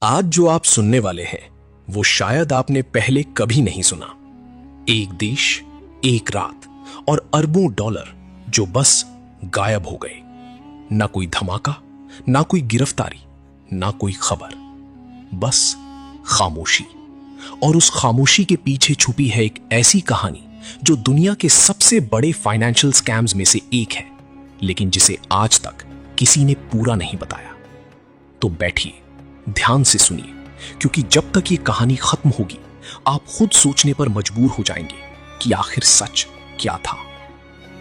आज जो आप सुनने वाले हैं वो शायद आपने पहले कभी नहीं सुना। एक देश, एक रात और अरबों डॉलर जो बस गायब हो गए। ना कोई धमाका, ना कोई गिरफ्तारी, ना कोई खबर, बस खामोशी। और उस खामोशी के पीछे छुपी है एक ऐसी कहानी जो दुनिया के सबसे बड़े फाइनेंशियल स्कैम्स में से एक है, लेकिन जिसे आज तक किसी ने पूरा नहीं बताया। तो बैठिए, ध्यान से सुनिए, क्योंकि जब तक ये कहानी खत्म होगी आप खुद सोचने पर मजबूर हो जाएंगे कि आखिर सच क्या था।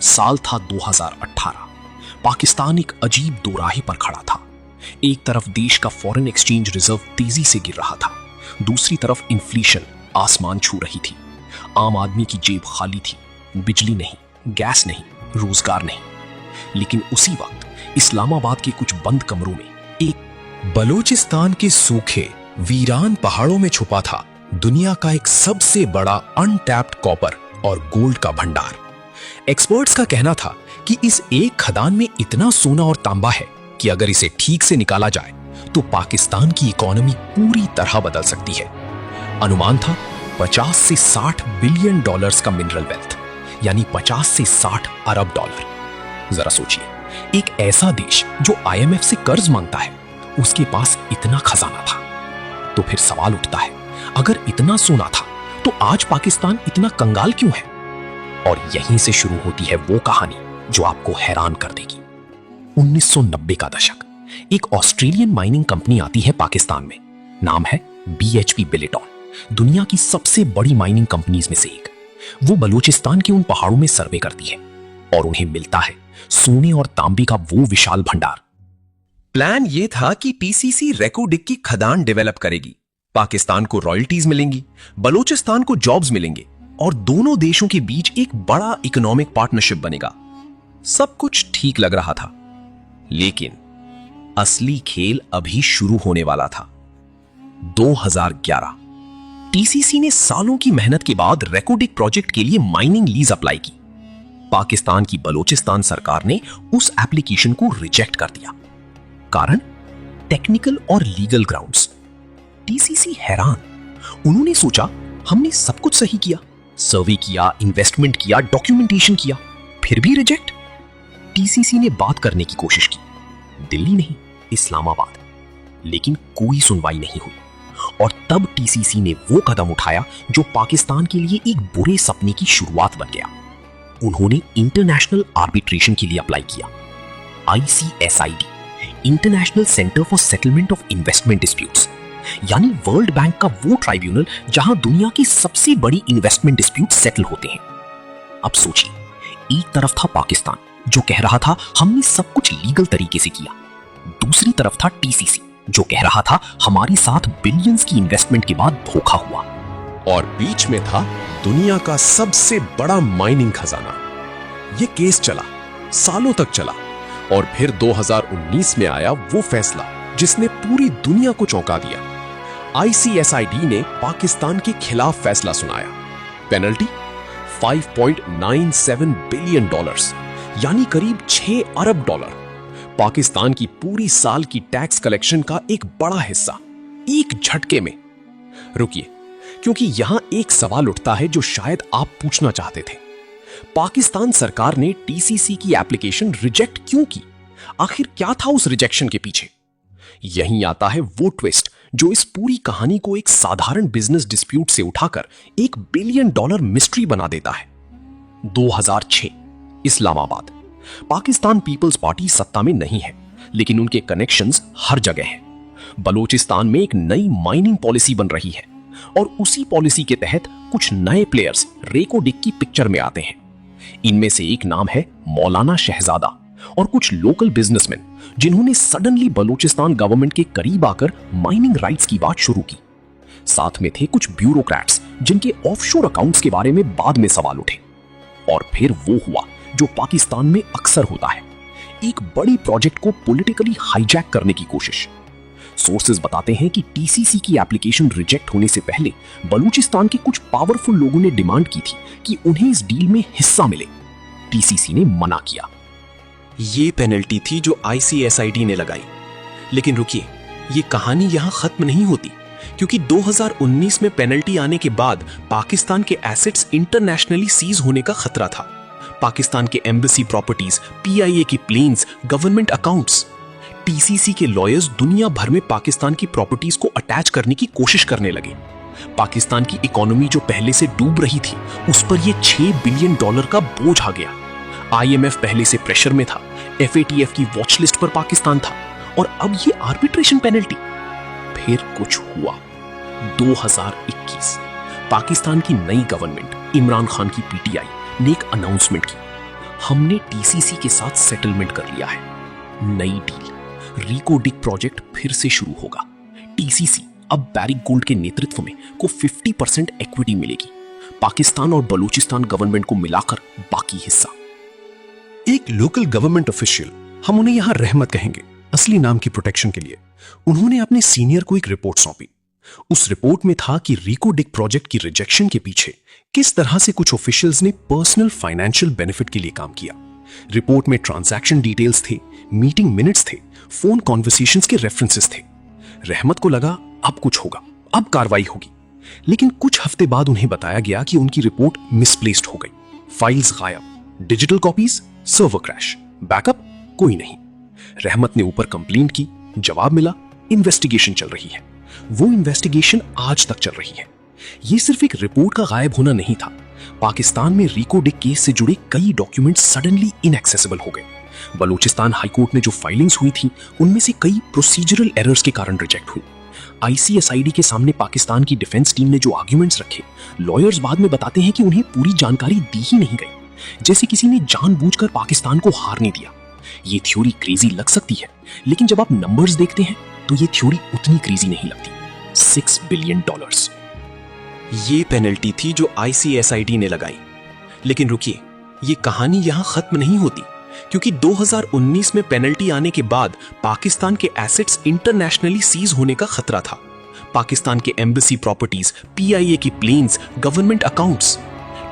साल था 2018। पाकिस्तान एक अजीब दोराहे पर खड़ा था। एक तरफ देश का फॉरेन एक्सचेंज रिजर्व तेजी से गिर रहा था, दूसरी तरफ इन्फ्लेशन आसमान छू रही थी। आम आदमी की जेब खाली थी, बिजली नहीं, गैस नहीं, रोजगार नहीं। लेकिन उसी वक्त इस्लामाबाद के कुछ बंद कमरों में एक बलूचिस्तान के सूखे वीरान पहाड़ों में छुपा था दुनिया का एक सबसे बड़ा अनटैप्ड कॉपर और गोल्ड का भंडार। एक्सपर्ट्स का कहना था कि इस एक खदान में इतना सोना और तांबा है कि अगर इसे ठीक से निकाला जाए तो पाकिस्तान की इकोनॉमी पूरी तरह बदल सकती है। अनुमान था 50 से 60 बिलियन डॉलर्स का मिनरल वेल्थ, यानी 50 से 60 अरब डॉलर। जरा सोचिए, एक ऐसा देश जो आईएमएफ से कर्ज मांगता है, उसके पास इतना खजाना था। तो फिर सवाल उठता है, अगर इतना सोना था तो आज पाकिस्तान इतना कंगाल क्यों है? और यहीं से शुरू होती है वो कहानी जो आपको हैरान कर देगी। 1990 का दशक। एक ऑस्ट्रेलियन माइनिंग कंपनी आती है पाकिस्तान में। नाम है BHP बिलिटॉन, दुनिया की सबसे बड़ी माइनिंग कंपनीज में से एक। वो बलूचिस्तान के उन पहाड़ों में सर्वे करती है और उन्हें मिलता है सोने और तांबे का वो विशाल भंडार। प्लान ये था कि पीसीसी रेको डिग की खदान डेवलप करेगी, पाकिस्तान को रॉयल्टीज मिलेंगी, बलूचिस्तान को जॉब्स मिलेंगे और दोनों देशों के बीच एक बड़ा इकोनॉमिक पार्टनरशिप बनेगा। सब कुछ ठीक लग रहा था, लेकिन असली खेल अभी शुरू होने वाला था। 2011 टीसीसी ने सालों की मेहनत के बाद रेको डिग प्रोजेक्ट के लिए माइनिंग लीज अप्लाई की। पाकिस्तान की बलूचिस्तान सरकार ने उस एप्लीकेशन को रिजेक्ट कर दिया। कारण टेक्निकल और लीगल ग्राउंड्स। टीसीसी हैरान। उन्होंने सोचा हमने सब कुछ सही किया, सर्वे किया, इन्वेस्टमेंट किया, डॉक्यूमेंटेशन किया, फिर भी रिजेक्ट। टीसीसी ने बात करने की कोशिश की, दिल्ली नहीं, इस्लामाबाद, लेकिन कोई सुनवाई नहीं हुई। और तब टीसीसी ने वो कदम उठाया जो पाकिस्तान के लिए एक बुरे सपने की शुरुआत बन गया। उन्होंने इंटरनेशनल आर्बिट्रेशन के लिए अप्लाई किया। ICSID, international centre for settlement of investment disputes, यानी वर्ल्ड बैंक का वो ट्राइब्यूनल जहां दुनिया की सबसे बड़ी इन्वेस्टमेंट डिस्प्यूट सेटल होते हैं। अब सोचिए, एक तरफ था पाकिस्तान जो कह रहा था हमने सब कुछ लीगल तरीके से किया, दूसरी तरफ था टीसीसी जो कह रहा था हमारे साथ बिलियंस की इन्वेस्टमेंट के बाद धोखा हुआ। और बीच में था दुनिया का सबसे बड़ा माइनिंग खजाना। यह केस चला, सालों तक चला, और फिर 2019 में आया वो फैसला जिसने पूरी दुनिया को चौंका दिया। ICSID ने पाकिस्तान के खिलाफ फैसला सुनाया। पेनल्टी $5.97 बिलियन, यानी करीब 6 अरब डॉलर। पाकिस्तान की पूरी साल की टैक्स कलेक्शन का एक बड़ा हिस्सा एक झटके में। रुकिए, क्योंकि यहां एक सवाल उठता है जो शायद आप पूछना चाहते थे। पाकिस्तान सरकार ने टीसीसी की एप्लीकेशन रिजेक्ट क्यों की? आखिर क्या था उस रिजेक्शन के पीछे? यहीं आता है वो ट्विस्ट जो इस पूरी कहानी को एक साधारण बिजनेस डिस्प्यूट से उठाकर $1 बिलियन मिस्ट्री बना देता है। 2006 इस्लामाबाद। पाकिस्तान पीपल्स पार्टी सत्ता में नहीं है, लेकिन उनके कनेक्शंस हर जगह हैं। बलूचिस्तान में एक नई माइनिंग पॉलिसी बन रही है और उसी पॉलिसी के तहत कुछ नए प्लेयर्स रेको डिग की पिक्चर में आते हैं। इनमें से एक नाम है मौलाना शहजादा और कुछ लोकल बिजनेसमैन जिन्होंने सडनली बलूचिस्तान गवर्नमेंट के करीब आकर माइनिंग राइट्स की बात शुरू की। साथ में थे कुछ ब्यूरोक्रेट्स जिनके ऑफशोर अकाउंट्स के बारे में बाद में सवाल उठे। और फिर वो हुआ जो पाकिस्तान में अक्सर होता है, एक बड़ी प्रोजेक्ट को पॉलिटिकली हाईजैक करने की कोशिश। सोर्सेज बताते हैं कि टीसीसी की एप्लीकेशन रिजेक्ट होने से पहले बलूचिस्तान के कुछ पावरफुल लोगों ने डिमांड की थी कि उन्हें इस डील में हिस्सा मिले। टीसीसी ने मना किया। ये पेनल्टी थी जो ICSID ने लगाई। लेकिन रुकिए, ये कहानी यहां खत्म नहीं होती, क्योंकि 2019 में पेनल्टी आने के बाद पाकिस्तान के एसेट्स इंटरनेशनली सीज होने का खतरा था। पाकिस्तान के एम्बेसी प्रॉपर्टीज, पीआईए की प्लेन्स, गवर्नमेंट अकाउंट्स। टीसीसी के लॉयर्स दुनिया भर में पाकिस्तान की प्रॉपर्टीज को अटैच करने की कोशिश करने लगे। पाकिस्तान की इकोनॉमी जो पहले से डूब रही थी, उस पर यह $6 बिलियन का बोझ आ गया। आईएमएफ पहले से प्रेशर में था, एफएटीएफ की वॉच लिस्ट पर पाकिस्तान था, और अब ये आर्बिट्रेशन पेनल्टी। फिर कुछ हुआ। 2021 पाकिस्तान की नई गवर्नमेंट, इमरान खान की पीटीआई ने एक अनाउंसमेंट की, हमने टीसीसी के साथ सेटलमेंट कर लिया है। नई डील, रिको डिक प्रोजेक्ट फिर से शुरू होगा। टीसीसी अब बैरिक गोल्ड के नेतृत्व में को 50% इक्विटी मिलेगी। पाकिस्तान और बलूचिस्तान गवर्नमेंट को मिलाकर बाकी हिस्सा। एक लोकल गवर्नमेंट ऑफिशियल, हम उन्हें यहां रहमत कहेंगे असली नाम की प्रोटेक्शन के लिए, उन्होंने अपने सीनियर को एक रिपोर्ट सौंपी। उस रिपोर्ट में था कि रिको डिक प्रोजेक्ट की रिजेक्शन के पीछे किस तरह से कुछ ऑफिशियल्स ने पर्सनल फाइनेंशियल बेनिफिट के लिए काम किया। रिपोर्ट में ट्रांजैक्शन डिटेल्स थे, मीटिंग मिनट्स थे, फोन कॉन्वर्सेशंस के रेफरेंसेस थे। रहमत को लगा अब कुछ होगा, अब कार्रवाई होगी। लेकिन कुछ हफ्ते बाद उन्हें बताया गया कि उनकी रिपोर्ट मिसप्लेस्ड हो गई। फाइल्स गायब, digital copies, server crash, backup कोई नहीं। रहमत ने ऊपर कंप्लेंट की, जवाब मिला इन्वेस्टिगेशन चल रही है। वो इन्वेस्टिगेशन आज तक चल रही है। ये सिर्फ एक रिपोर्ट का गायब होना नहीं था, पाकिस्तान में रिको डिक केस से जुड़े कई डॉक्यूमेंट्स सडनली इनएक्सेसिबल हो गए। बलूचिस्तान हाईकोर्ट में जो फाइलिंग्स हुई थी, उनमें से कई प्रोसीजरल एरर्स के कारण रिजेक्ट हुई। आईसीएसआईडी के सामने पाकिस्तान की डिफेंस टीम ने जो आर्ग्यूमेंट्स रखे, लॉयर्स बाद में बताते हैं कि उन्हें पूरी जानकारी दी ही नहीं गई, जैसे किसी ने जानबूझकर पाकिस्तान को हारने दिया। ये थ्योरी क्रेजी लग सकती है, लेकिन जब आप नंबर्स देखते हैं तो ये थ्योरी उतनी क्रेजी नहीं लगती। $6 बिलियन। ये पेनल्टी थी जो आईसीएसआईडी ने लगाई। लेकिन रुकिए, ये कहानी यहां खत्म नहीं होती, क्योंकि 2019 में पेनल्टी आने के बाद पाकिस्तान के एसेट्स इंटरनेशनली सीज होने का खतरा था। पाकिस्तान के एम्बेसी प्रॉपर्टीज, पीआईए की प्लेन्स, गवर्नमेंट अकाउंट्स।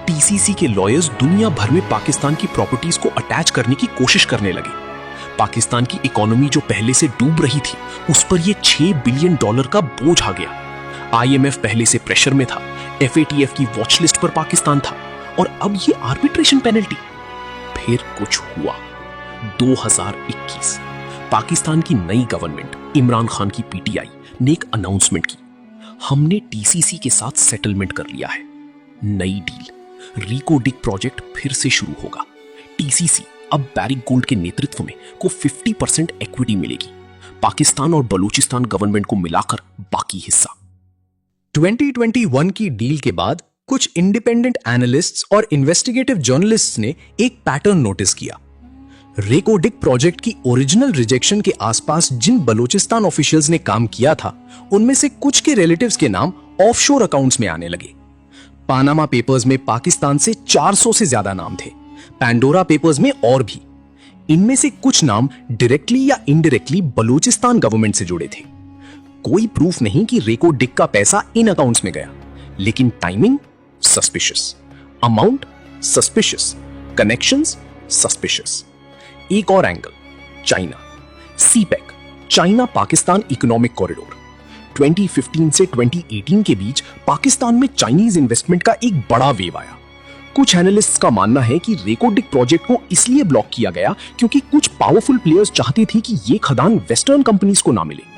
टीसीसी के लॉयर्स दुनिया भर में पाकिस्तान की प्रॉपर्टीज को अटैच करने की कोशिश करने लगे। पाकिस्तान की इकोनॉमी जो पहले से डूब रही थी, उस पर यह $6 बिलियन का बोझ आ गया। आईएमएफ पहले से प्रेशर में था, एफएटीएफ की वॉच लिस्ट पर पाकिस्तान था, और अब ये आर्बिट्रेशन पेनल्टी। फिर कुछ हुआ। 2021 पाकिस्तान की नई गवर्नमेंट, इमरान खान की पीटीआई ने एक अनाउंसमेंट की, हमने टीसीसी के साथ सेटलमेंट कर लिया है। नई डील, रिको डिक प्रोजेक्ट फिर से शुरू होगा। टीसीसी अब बैरिक गोल्ड के नेतृत्व में को 50% इक्विटी मिलेगी। पाकिस्तान और बलूचिस्तान गवर्नमेंट को मिलाकर बाकी हिस्सा। 2021 की डील के बाद कुछ इंडिपेंडेंट एनालिस्ट्स और इन्वेस्टिगेटिव जर्नलिस्ट्स ने एक पैटर्न नोटिस किया। रिको डिक प्रोजेक्ट की ओरिजिनल रिजेक्शन के आसपास जिन बलूचिस्तान ऑफिशियल्स ने काम किया था, उनमें से कुछ के रिलेटिव्स के नाम ऑफशोर अकाउंट्स में आने लगे। पानामा पेपर्स में पाकिस्तान से 400 से ज्यादा नाम थे, पैंडोरा पेपर्स में और भी। इनमें से कुछ नाम डायरेक्टली या इनडायरेक्टली बलूचिस्तान गवर्नमेंट से जुड़े थे। कोई प्रूफ नहीं कि रिको डिक का पैसा इन अकाउंट्स में गया, लेकिन timing suspicious, amount suspicious, connections suspicious. एक और angle, China. CPEC, China Pakistan economic corridor. 2015 से 2018 के बीच पाकिस्तान में चाइनीज इन्वेस्टमेंट का एक बड़ा वेव आया। कुछ एनालिस्ट्स का मानना है कि रिको डिक प्रोजेक्ट को इसलिए ब्लॉक किया गया क्योंकि कुछ पावरफुल प्लेयर्स चाहते थे कि ये खदान वेस्टर्न कंपनीज को ना मिले।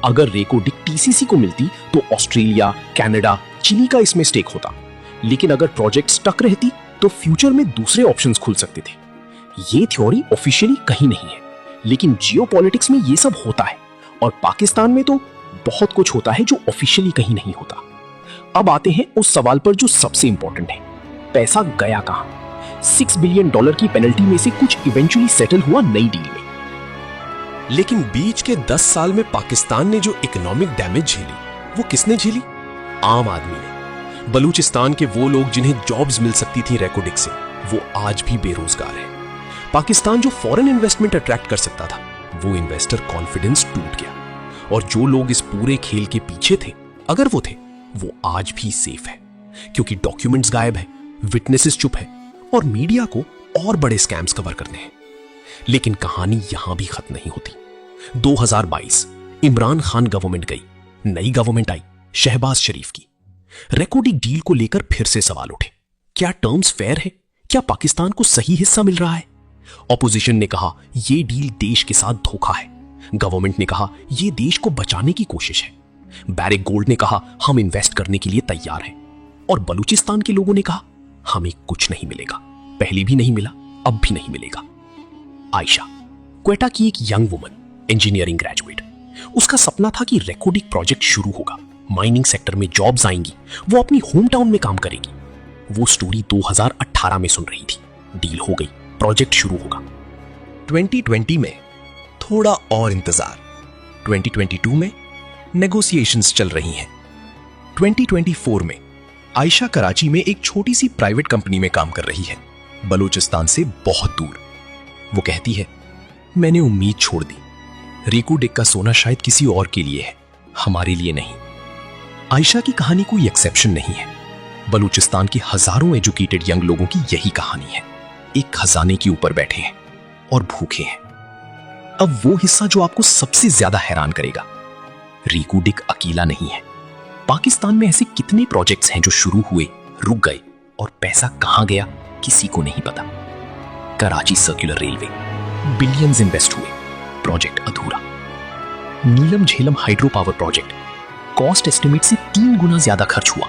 अगर रिको डिक टीसीसी को मिलती तो ऑस्ट्रेलिया, कनाडा, चिली का इसमें स्टेक होता, लेकिन अगर प्रोजेक्ट स्टक रहती तो फ्यूचर में दूसरे ऑप्शंस खुल सकते थे। ये थ्योरी ऑफिशियली कहीं नहीं है, लेकिन जियोपॉलिटिक्स में ये सब होता है, और पाकिस्तान में तो बहुत कुछ होता है जो ऑफिशियली कहीं नहीं होता। अब आते हैं उस सवाल पर जो सबसे इंपॉर्टेंट है, पैसा गया कहां? $6 बिलियन की पेनल्टी में से कुछ इवेंचुअली सेटल हुआ नई डील में। लेकिन बीच के 10 साल में पाकिस्तान ने जो इकोनॉमिक डैमेज झेली, वो किसने झेली? आम आदमी ने। बलूचिस्तान के वो लोग जिन्हें जॉब्स मिल सकती थी रिको डिक से, वो आज भी बेरोजगार है। पाकिस्तान जो फॉरेन इन्वेस्टमेंट अट्रैक्ट कर सकता था, वो इन्वेस्टर कॉन्फिडेंस टूट गया, और जो लोग इस पूरे खेल के पीछे थे, अगर वो थे, वो आज भी सेफ है, क्योंकि डॉक्यूमेंट्स गायब है, विटनेसेस चुप है, और मीडिया को और बड़े स्कैम्स कवर करने हैं। लेकिन कहानी यहां भी खत्म नहीं होती। 2022 इमरान खान गवर्नमेंट गई, नई गवर्नमेंट आई शहबाज शरीफ की। रेकोडिक डील को लेकर फिर से सवाल उठे, क्या टर्म्स फेयर है? क्या पाकिस्तान को सही हिस्सा मिल रहा है? ऑपोजिशन ने कहा यह डील देश के साथ धोखा है। गवर्नमेंट ने कहा यह देश को बचाने की कोशिश है। बैरिक गोल्ड ने कहा हम इन्वेस्ट करने के लिए तैयार हैं। और बलूचिस्तान के लोगों ने कहा हमें कुछ नहीं मिलेगा, पहले भी नहीं मिला, अब भी नहीं मिलेगा। आयशा, क्वेटा की एक यंग वुमन, इंजीनियरिंग ग्रेजुएट। उसका सपना था कि रेकोडिक प्रोजेक्ट शुरू होगा, माइनिंग सेक्टर में जॉब्स आएंगी, वो अपनी होम टाउन में काम करेगी। वो स्टोरी 2018 में सुन रही थी। डील हो गई, प्रोजेक्ट शुरू होगा। 2020 में थोड़ा और इंतजार। 2022 में नेगोशिएशंस चल रही हैं। 2024 में आयशा कराची में एक छोटी सी प्राइवेट कंपनी में काम कर रही है, बलूचिस्तान से बहुत दूर। वो कहती है मैंने उम्मीद छोड़ दी। रेकोडिक का सोना शायद किसी और के लिए है, हमारे लिए नहीं। आयशा की कहानी कोई एक्सेप्शन नहीं है। बलूचिस्तान के हजारों एजुकेटेड यंग लोगों की यही कहानी है। एक खजाने के ऊपर बैठे हैं और भूखे हैं। अब वो हिस्सा जो आपको सबसे ज्यादा हैरान करेगा, रेकोडिक अकेला नहीं है। पाकिस्तान में ऐसे कितने प्रोजेक्ट्स हैं जो शुरू हुए, रुक गए और पैसा कहां गया किसी को नहीं पता। Karachi circular railway, billions invest हुए, प्रोजेक्ट अधूरा। Neelam Jhelum hydro power project, cost estimate से 3 गुना ज्यादा खर्च हुआ,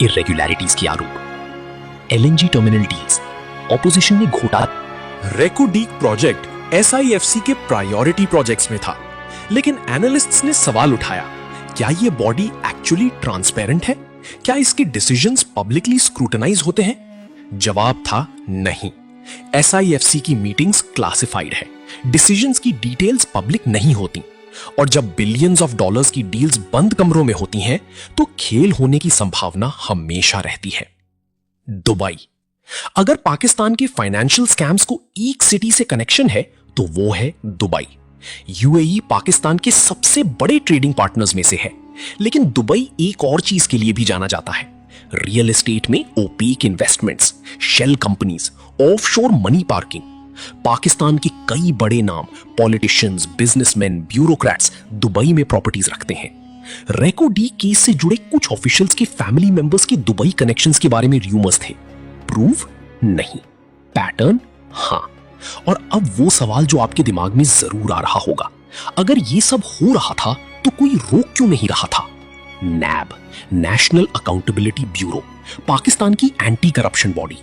इरेगुलरिटीज की आरोप। एलएनजी टर्मिनल डील्स, ऑपोजिशन ने घोटाला। रेकोडिक प्रोजेक्ट SIFC के प्रायोरिटी प्रोजेक्ट्स में था, लेकिन एनालिस्ट्स ने सवाल उठाया, क्या यह बॉडी एक्चुअली ट्रांसपेरेंट है? क्या इसके डिसीजंस पब्लिकली स्क्रूटनाइज होते हैं? जवाब था नहीं। SIFC की मीटिंग्स क्लासिफाइड है, डिसीजंस की डिटेल्स पब्लिक नहीं होती। और जब बिलियंस ऑफ डॉलर्स की डील्स बंद कमरों में होती हैं, तो खेल होने की संभावना हमेशा रहती है। दुबई, अगर पाकिस्तान के फाइनेंशियल स्कैम्स को एक सिटी से कनेक्शन है तो वो है दुबई। UAE पाकिस्तान के सबसे बड़े ट्रेडिंग पार्टनर्स में से है, लेकिन दुबई एक और चीज के लिए भी जाना जाता है, रियल एस्टेट में opaque investments, shell companies, offshore money parking. Pakistan के कई बड़े नाम, पॉलिटिशियंस, बिजनेसमैन, ब्यूरोक्रेट्स दुबई में प्रॉपर्टीज रखते हैं। रेकोडी केस से जुड़े कुछ ऑफिशियल्स के फैमिली मेंबर्स के दुबई कनेक्शंस के बारे में रूमर्स थे। प्रूफ नहीं, पैटर्न हां। और अब वो सवाल जो आपके दिमाग में जरूर आ रहा होगा, अगर ये सब हो रहा था तो कोई रोक क्यों नहीं रहा था? नैब, नेशनल अकाउंटेबिलिटी ब्यूरो, पाकिस्तान की एंटी करप्शन बॉडी,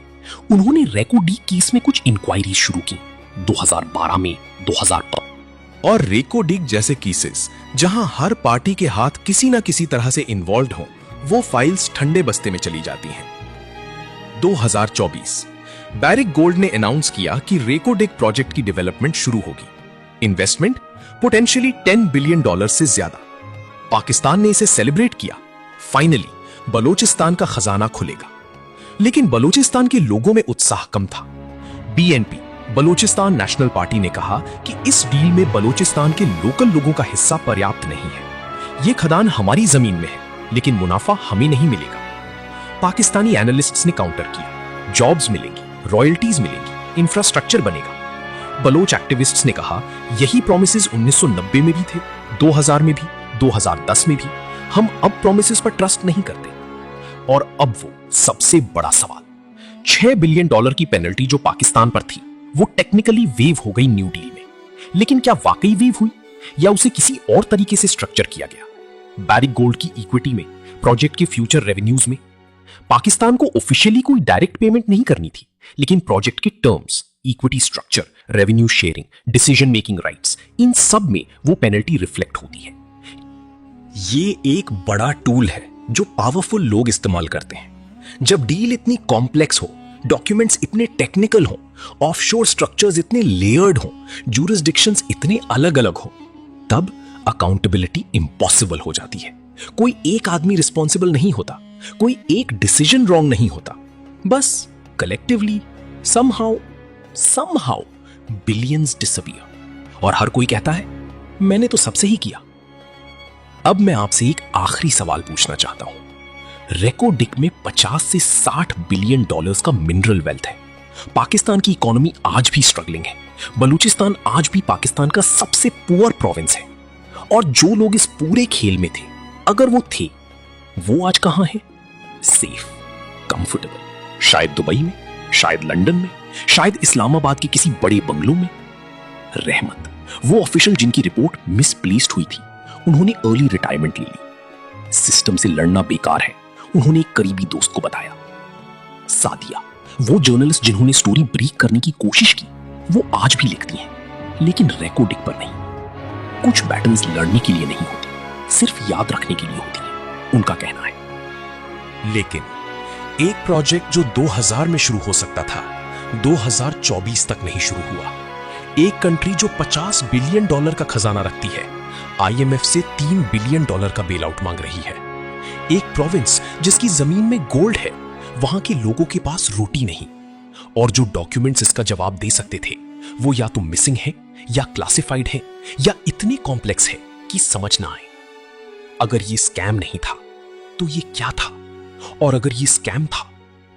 उन्होंने रेकोडी केस में कुछ इंक्वायरी शुरू की 2012 में, 2015। और रेकोडिक जैसे केसेस जहां हर पार्टी के हाथ किसी ना किसी तरह से इन्वॉल्व हो, वो फाइल्स ठंडे बस्ते में चली जाती हैं। 2024 बैरिक गोल्ड ने अनाउंस किया कि रेकोडिक प्रोजेक्ट की डेवलपमेंट शुरू होगी। इन्वेस्टमेंट पोटेंशियली $10 बिलियन से ज्यादा। पाकिस्तान ने इसे सेलिब्रेट किया। फाइनली बलूचिस्तान का खजाना खुलेगा। लेकिन बलूचिस्तान के लोगों में उत्साह कम था। BNP, बलूचिस्तान नेशनल पार्टी ने कहा कि इस डील में बलूचिस्तान के लोकल लोगों का हिस्सा पर्याप्त नहीं है। यह खदान हमारी जमीन में है, लेकिन मुनाफा हमें नहीं मिलेगा। पाकिस्तानी एनालिस्ट्स ने काउंटर किया, जॉब्स मिलेंगी, रॉयल्टीज मिलेंगी, इंफ्रास्ट्रक्चर बनेगा। बलोच एक्टिविस्ट्स ने कहा यही प्रॉमिसेस 1990 में भी थे, 2000 में भी, 2010 में भी। हम अब प्रॉमिसेस पर ट्रस्ट नहीं करते। और अब वो सबसे बड़ा सवाल, $6 बिलियन की पेनल्टी जो पाकिस्तान पर थी, वो टेक्निकली वेव हो गई न्यू डील में। लेकिन क्या वाकई वेव हुई या उसे किसी और तरीके से स्ट्रक्चर किया गया? बैरिक गोल्ड की इक्विटी में, प्रोजेक्ट के फ्यूचर रेवेन्यूज में। पाकिस्तान को ऑफिशियली कोई डायरेक्ट पेमेंट नहीं करनी थी, लेकिन प्रोजेक्ट के terms, equity structure, revenue sharing, decision making rights, इन सब में वो पेनल्टी रिफ्लेक्ट होती है। ये एक बड़ा टूल है जो पावरफुल लोग इस्तेमाल करते हैं। जब डील इतनी कॉम्प्लेक्स हो, डॉक्यूमेंट्स इतने टेक्निकल हो, ऑफशोर स्ट्रक्चर्स इतने लेयर्ड हो, ज्यूरिसडिक्शंस इतने अलग अलग हो, तब अकाउंटेबिलिटी इम्पॉसिबल हो जाती है। कोई एक आदमी रिस्पॉन्सिबल नहीं होता, कोई एक डिसीजन रॉन्ग नहीं होता, बस कलेक्टिवली समहाउ बिलियंस डिसअपीयर। और हर कोई कहता है मैंने तो सबसे ही किया। अब मैं आपसे एक आखिरी सवाल पूछना चाहता हूं। रेकोडिक में 50 से 60 बिलियन डॉलर्स का मिनरल वेल्थ है। पाकिस्तान की इकोनॉमी आज भी स्ट्रगलिंग है। बलूचिस्तान आज भी पाकिस्तान का सबसे पुअर प्रोविंस है। और जो लोग इस पूरे खेल में थे, अगर वो थे, वो आज कहां है? सेफ, कंफर्टेबल, शायद दुबई में, शायद लंदन में, शायद इस्लामाबाद के किसी बड़े बंगलों में। रहमत, वो ऑफिशियल जिनकी रिपोर्ट मिसप्लेस्ड हुई थी, उन्होंने अर्ली रिटायरमेंट ले ली। सिस्टम से लड़ना बेकार है, उन्होंने एक करीबी दोस्त को बताया। सादिया, वो जर्नलिस्ट जिन्होंने स्टोरी ब्रेक करने की कोशिश की, वो आज भी लिखती हैं, लेकिन रेकोडिक पर नहीं। कुछ बैटल्स लड़ने के लिए नहीं होती, सिर्फ याद रखने के लिए होती है, उनका कहना है। लेकिन एक प्रोजेक्ट जो 2000 में शुरू हो सकता था, 2024 तक नहीं शुरू हुआ। एक कंट्री जो $50 बिलियन का खजाना रखती है, IMF से $3 बिलियन का बेल आउट मांग रही है। एक प्रोविंस जिसकी जमीन में गोल्ड है, वहां के लोगों के पास रोटी नहीं, और जो डॉक्यूमेंट्स इसका जवाब दे सकते थे, वो या तो मिसिंग है, या क्लासिफाइड है, या इतने कॉम्प्लेक्स है कि समझ ना आए। अगर ये स्कैम नहीं था तो ये क्या था? और अगर ये स्कैम था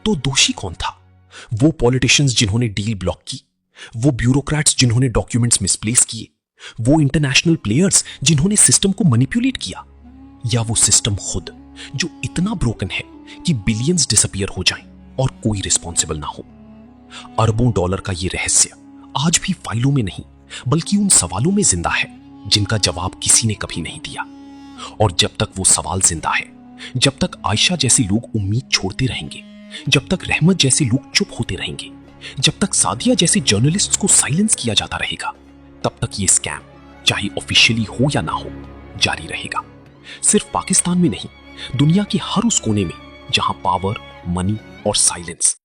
तो दोषी कौन था? वो पॉलिटिशियंस जिन्होंने डील ब्लॉक की, वो ब्यूरोक्रेट्स जिन्होंने डॉक्यूमेंट्स मिसप्लेस किए, वो इंटरनेशनल प्लेयर्स जिन्होंने सिस्टम को मैनिपुलेट किया, या वो सिस्टम खुद जो इतना ब्रोकन है कि बिलियंस डिसअपीयर हो जाएं और कोई रिस्पॉन्सिबल ना हो। अरबों डॉलर का ये रहस्य आज भी फाइलों में नहीं, बल्कि उन सवालों में जिंदा है जिनका जवाब किसी ने कभी नहीं दिया। और जब तक वो सवाल जिंदा है, जब तक आयशा जैसे लोग उम्मीद छोड़ते रहेंगे, जब तक रहमत जैसे लोग चुप होते रहेंगे, जब तक सादिया जैसे जर्नलिस्ट्स को साइलेंस किया जाता रहेगा, तब तक ये स्कैम, चाहे ऑफिशियली हो या ना हो, जारी रहेगा। सिर्फ पाकिस्तान में नहीं, दुनिया के हर उस कोने में जहां पावर, मनी और साइलेंस